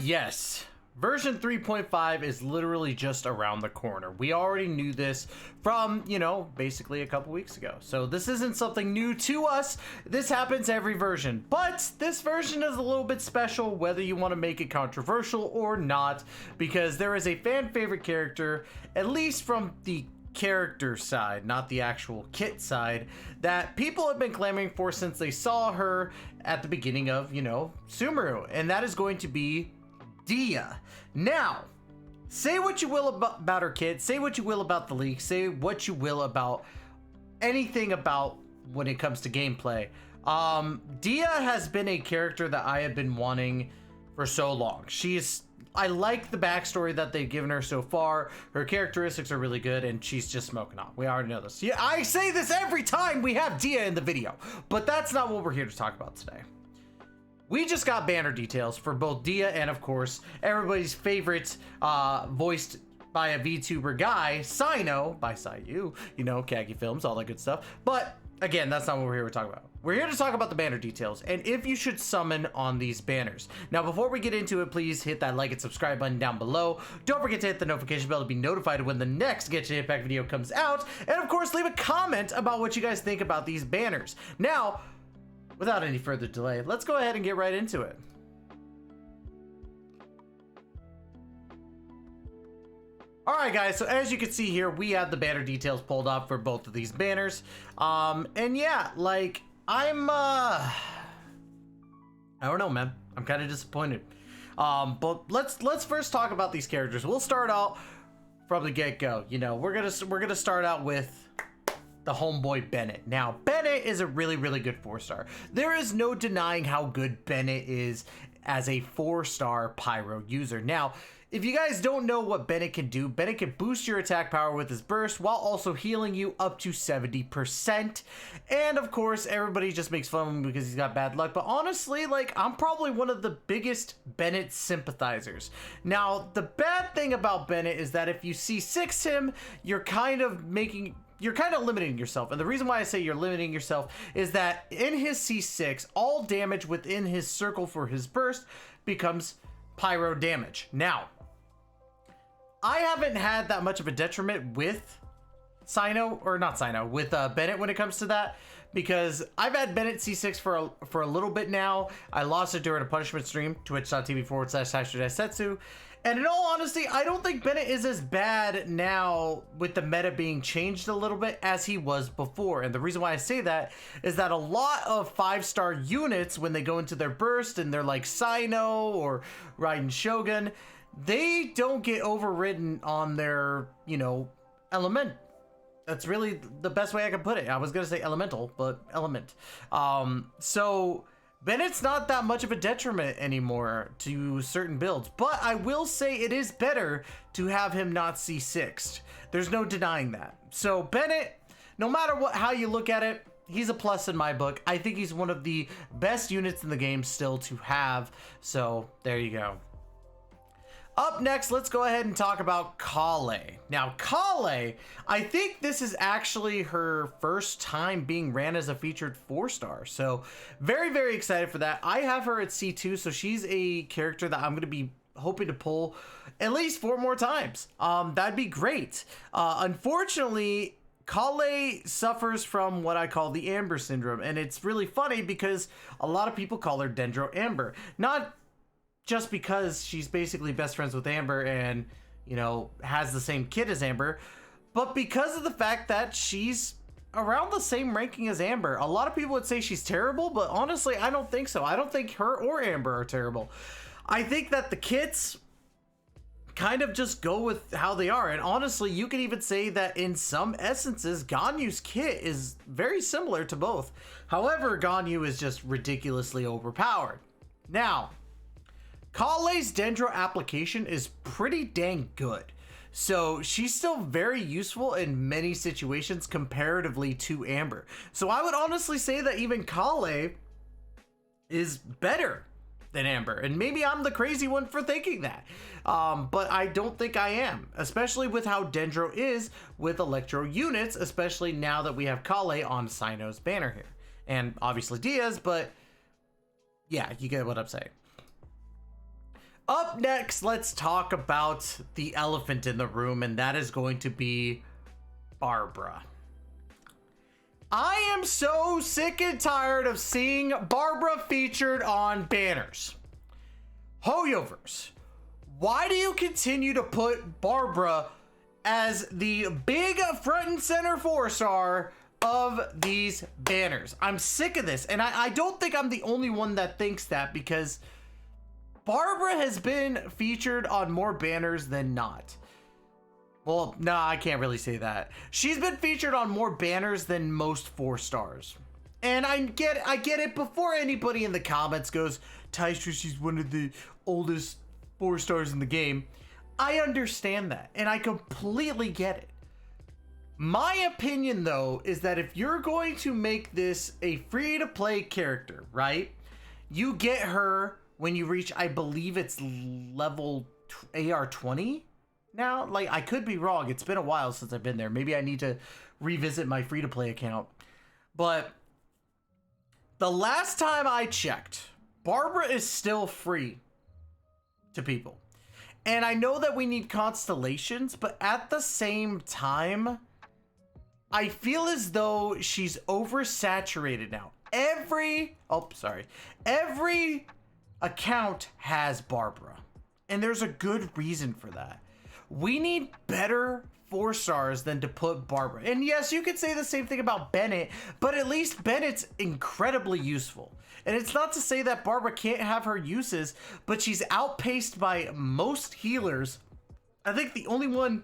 Yes. Version 3.5 is literally just around the corner. We already knew this from, basically a couple weeks ago. So this isn't something new to us. This happens every version. But this version is a little bit special, whether you want to make it controversial or not, because there is a fan favorite character, at least from the character side, not the actual kit side, that people have been clamoring for since they saw her at the beginning of, Sumeru. And that is going to be Dehya. Now, say what you will about her kit, say what you will about the leak, say what you will about anything about when it comes to gameplay. Dehya has been a character that I have been wanting for so long. I like the backstory that they've given her so far. Her characteristics are really good, and she's just smoking on. We already know this. Yeah, I say this every time we have Dehya in the video, but that's not what we're here to talk about today. We just got banner details for both Dehya and, of course, everybody's favorite voiced by a VTuber guy, Cyno, by Cyno, Khaki Films, all that good stuff. But, again, that's not what we're here to talk about. We're here to talk about the banner details and if you should summon on these banners. Now, before we get into it, please hit that like and subscribe button down below. Don't forget to hit the notification bell to be notified when the next Genshin Impact video comes out. And, of course, leave a comment about what you guys think about these banners. Now, without any further delay, let's go ahead and get right into it. Alright guys, so as you can see here, we have the banner details pulled up for both of these banners. And yeah, like, I don't know, man. I'm kind of disappointed. But let's first talk about these characters. We'll start out from the get-go. We're gonna start out with the homeboy Bennett. Now, Bennett is a really, really good 4-star. There is no denying how good Bennett is as a 4-star pyro user. Now, if you guys don't know what Bennett can do, Bennett can boost your attack power with his burst while also healing you up to 70%. And of course, everybody just makes fun of him because he's got bad luck. But honestly, like, I'm probably one of the biggest Bennett sympathizers. Now, the bad thing about Bennett is that if you C6 him, you're kind of limiting yourself. And the reason why I say you're limiting yourself is that in his C6, all damage within his circle for his burst becomes pyro damage. Now, I haven't had that much of a detriment with with Bennett when it comes to that, because I've had Bennett C6 for a little bit now. I lost it during a punishment stream, twitch.tv/Setsu. And in all honesty, I don't think Bennett is as bad now with the meta being changed a little bit as he was before. And the reason why I say that is that a lot of 5-star units, when they go into their burst and they're like Cyno or Raiden Shogun, they don't get overridden on their, element. That's really the best way I can put it. I was going to say elemental, but element. So Bennett's not that much of a detriment anymore to certain builds, but I will say it is better to have him not C6'd. There's no denying that. So Bennett, no matter how you look at it, he's a plus in my book. I think he's one of the best units in the game still to have. So there you go. Up next, let's go ahead and talk about KAVEH. Now, KAVEH, I think this is actually her first time being ran as a featured 4-star. So very, very excited for that. I have her at C2, so she's a character that I'm going to be hoping to pull at least 4 more times. That'd be great. Unfortunately, KAVEH suffers from what I call the Amber syndrome, and it's really funny because a lot of people call her Dendro Amber. Not just because she's basically best friends with Amber and, has the same kit as Amber, but because of the fact that she's around the same ranking as Amber. A lot of people would say she's terrible, but honestly, I don't think so. I don't think her or Amber are terrible. I think that the kits kind of just go with how they are. And honestly, you could even say that in some essences, Ganyu's kit is very similar to both. However, Ganyu is just ridiculously overpowered. Now, KAVEH's Dendro application is pretty dang good. So she's still very useful in many situations comparatively to Amber. So I would honestly say that even KAVEH is better than Amber. And maybe I'm the crazy one for thinking that. But I don't think I am. Especially with how Dendro is with Electro units. Especially now that we have KAVEH on Cyno's banner here. And obviously Dehya's, but yeah, you get what I'm saying. Up next, let's talk about the elephant in the room, and that is going to be Barbara. I am so sick and tired of seeing Barbara featured on banners. Hoyoverse, why do you continue to put Barbara as the big front and center 4-star of these banners? I'm sick of this, and I don't think I'm the only one that thinks that, because Barbara has been featured on more banners than not. Well, no, I can't really say that. She's been featured on more banners than most 4-stars. And I get it before anybody in the comments goes, Tystra, she's one of the oldest 4-stars in the game. I understand that, and I completely get it. My opinion, though, is that if you're going to make this a free-to-play character, right? You get her when you reach, I believe it's level AR20 now. Like, I could be wrong. It's been a while since I've been there. Maybe I need to revisit my free-to-play account. But the last time I checked, Barbara is still free to people. And I know that we need constellations, but at the same time, I feel as though she's oversaturated now. Every account has Barbara, and there's a good reason for that. We need better 4-stars than to put Barbara. And yes, you could say the same thing about Bennett, but at least Bennett's incredibly useful. And it's not to say that Barbara can't have her uses, but she's outpaced by most healers. I think the only one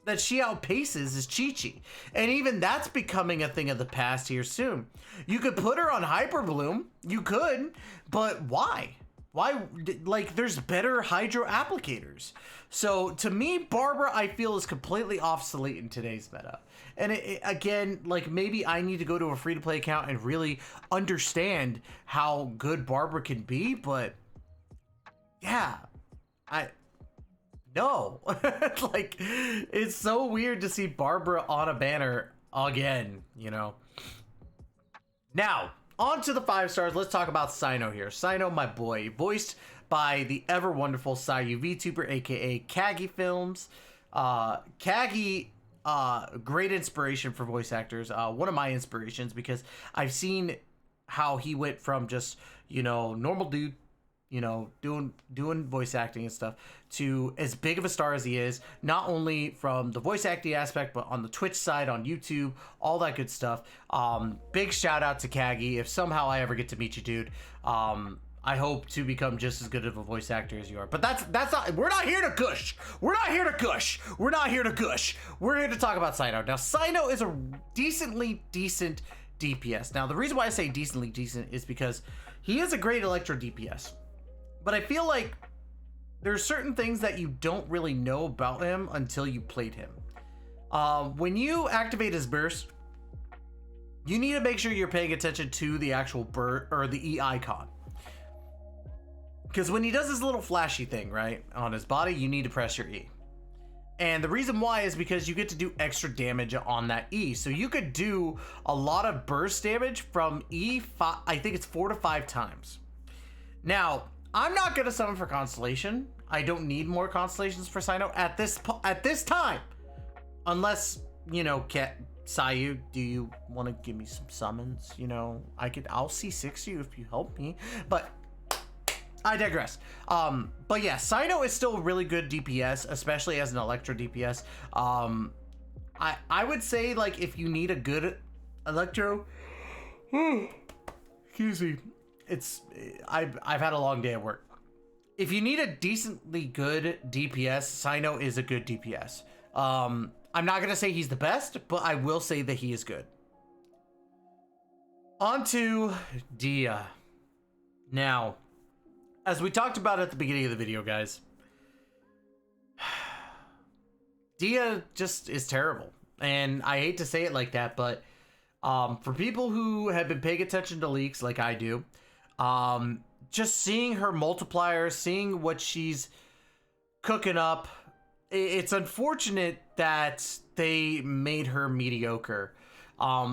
that she outpaces is Chi-Chi, and even that's becoming a thing of the past here soon. You could put her on Hyper Bloom, you could, but why? Why? Like, there's better Hydro applicators. So to me, Barbara, I feel, is completely obsolete in today's meta. And again, like, maybe I need to go to a free-to-play account and really understand how good Barbara can be, but yeah, no. Like, it's so weird to see Barbara on a banner again, you know. Now, on to the 5-stars. Let's talk about Cyno here. Cyno, my boy, voiced by the ever wonderful Sayu VTuber, aka Kagi Films. Kagi, great inspiration for voice actors. One of my inspirations, because I've seen how he went from just, you know, normal dude, you know, doing voice acting and stuff, to as big of a star as he is, not only from the voice acting aspect, but on the Twitch side, on YouTube, all that good stuff. Big shout out to Kagi. If somehow I ever get to meet you, dude, I hope to become just as good of a voice actor as you are. But that's not, we're not here to gush. We're not here to gush. We're not here to gush. We're here to talk about Cyno. Now, Cyno is a decently decent DPS. Now, the reason why I say decently decent is because he is a great Electro DPS. But I feel like there's certain things that you don't really know about him until you played him. When you activate his burst, you need to make sure you're paying attention to the actual burst or the E icon. Because when he does his little flashy thing, right, on his body, you need to press your E. And the reason why is because you get to do extra damage on that E. So you could do a lot of burst damage from E, I think it's 4 to 5 times. Now, I'm not going to summon for Constellation. I don't need more Constellations for Cyno at this time. Unless, you know, Sayu, do you want to give me some summons? You know, I'll C6 you if you help me. But I digress. But yeah, Cyno is still a really good DPS, especially as an Electro DPS. I would say, like, if you need a good Electro, excuse me, I've had a long day at work. If you need a decently good DPS, Cyno is a good DPS. I'm not gonna say he's the best, but I will say that he is good. On to Dehya. Now, as we talked about at the beginning of the video, guys, Dehya just is terrible. And I hate to say it like that, but for people who have been paying attention to leaks like I do, just seeing her multiplier, seeing what she's cooking up, it's unfortunate that they made her mediocre.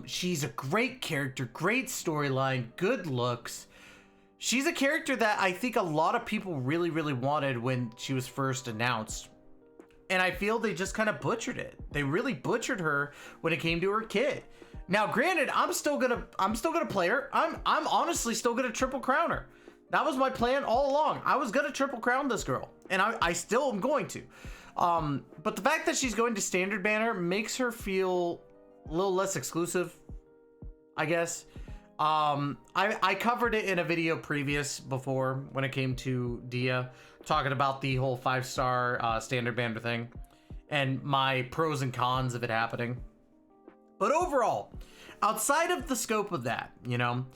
She's a great character, great storyline, good looks. she's a character that I think a lot of people really, really wanted when she was first announced. And I feel they just kind of butchered it. They really butchered her when it came to her kit. Now, granted, I'm still gonna play her. I'm honestly still gonna triple crown her. That was my plan all along. I was gonna triple crown this girl, and I still am going to. But the fact that she's going to standard banner makes her feel a little less exclusive, I guess. I covered it in a video before when it came to Dehya, talking about the whole 5-star standard banner thing and my pros and cons of it happening. But overall, outside of the scope of that, you know,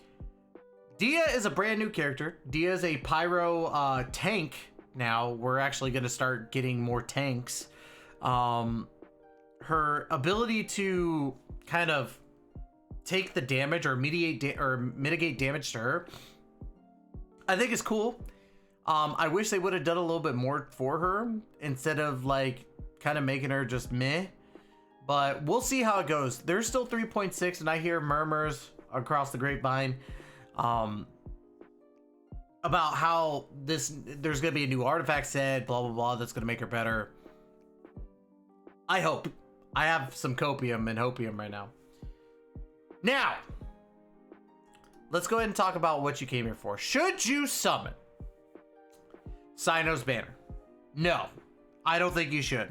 Dehya is a brand new character. Dehya is a pyro tank now. We're actually going to start getting more tanks. Her ability to kind of take the damage or mitigate damage to her, I think is cool. I wish they would have done a little bit more for her instead of like kind of making her just meh. But we'll see how it goes. There's still 3.6, and I hear murmurs across the grapevine about how there's gonna be a new artifact set, blah blah blah, that's gonna make her better. I hope. I have some copium and hopium right now. Now, let's go ahead and talk about what you came here for. Should you summon Cyno's banner? No, I don't think you should.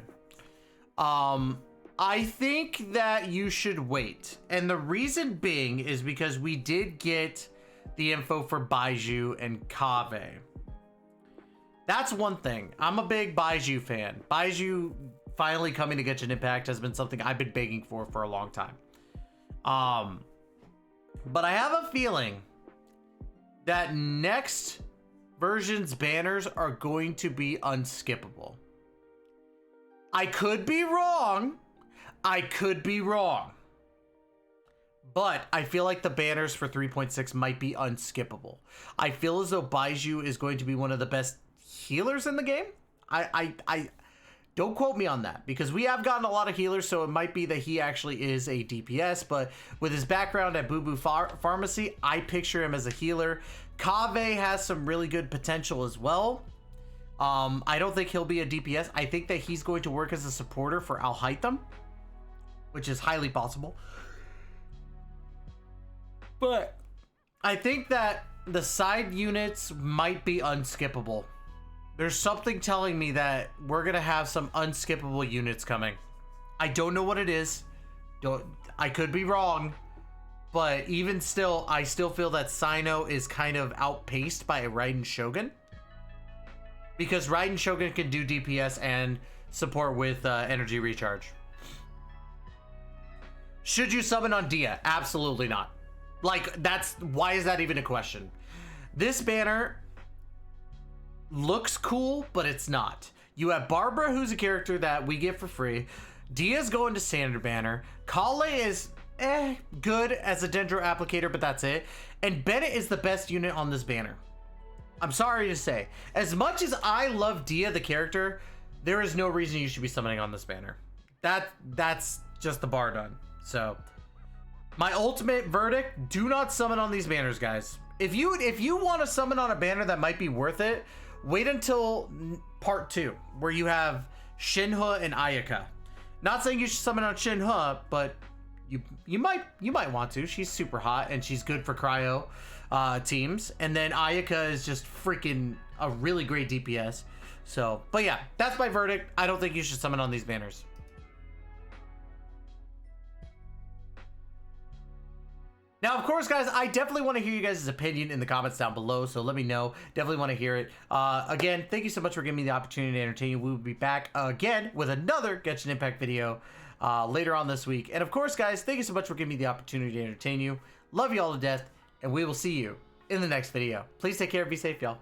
I think that you should wait. And the reason being is because we did get the info for Baizhu and KAVEH. That's one thing. I'm a big Baizhu fan. Baizhu finally coming to Genshin Impact has been something I've been begging for a long time. But I have a feeling that next version's banners are going to be unskippable. I could be wrong. But I feel like the banners for 3.6 might be unskippable. I feel as though Baizhu is going to be one of the best healers in the game. I don't quote me on that, because we have gotten a lot of healers, so it might be that he actually is a DPS, but with his background at Boo Boo Pharmacy, I picture him as a healer. KAVEH has some really good potential as well. I don't think he'll be a DPS. I think that he's going to work as a supporter for Al-Haytham, which is highly possible. But I think that the side units might be unskippable. There's something telling me that we're gonna have some unskippable units coming. I don't know what it is. I could be wrong, but even still, I still feel that Cyno is kind of outpaced by Raiden Shogun, because Raiden Shogun can do DPS and support with energy recharge. Should you summon on Dehya? Absolutely not. Like, why is that even a question? This banner looks cool, but it's not. You have Barbara, who's a character that we get for free. Dehya's going to standard banner. Kale is good as a Dendro applicator, but that's it. And Bennett is the best unit on this banner. I'm sorry to say. As much as I love Dehya the character, there is no reason you should be summoning on this banner. That's just the bar done. So my ultimate verdict, do not summon on these banners, guys. If you want to summon on a banner that might be worth it, wait until part 2, where you have Shinhe and Ayaka. Not saying you should summon on Shinhe, but you might want to. She's super hot and she's good for cryo teams. And then Ayaka is just freaking a really great DPS. So, but yeah, that's my verdict. I don't think you should summon on these banners. Now, of course, guys, I definitely want to hear you guys' opinion in the comments down below, so let me know. Definitely want to hear it. Again, thank you so much for giving me the opportunity to entertain you. We will be back again with another Genshin Impact video later on this week. And of course, guys, thank you so much for giving me the opportunity to entertain you. Love you all to death, and we will see you in the next video. Please take care. Be safe, y'all.